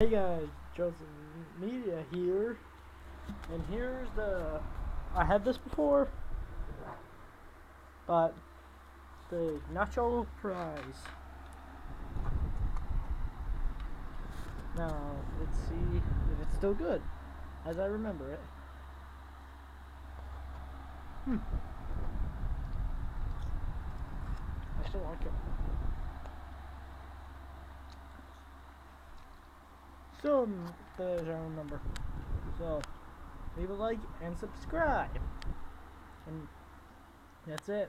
Hey guys, Joseph Media here, and here's I had this before, but the nacho fries. Now, let's see if it's still good, as I remember it. I still like it. Still, as I remember. So, leave a like and subscribe. And that's it.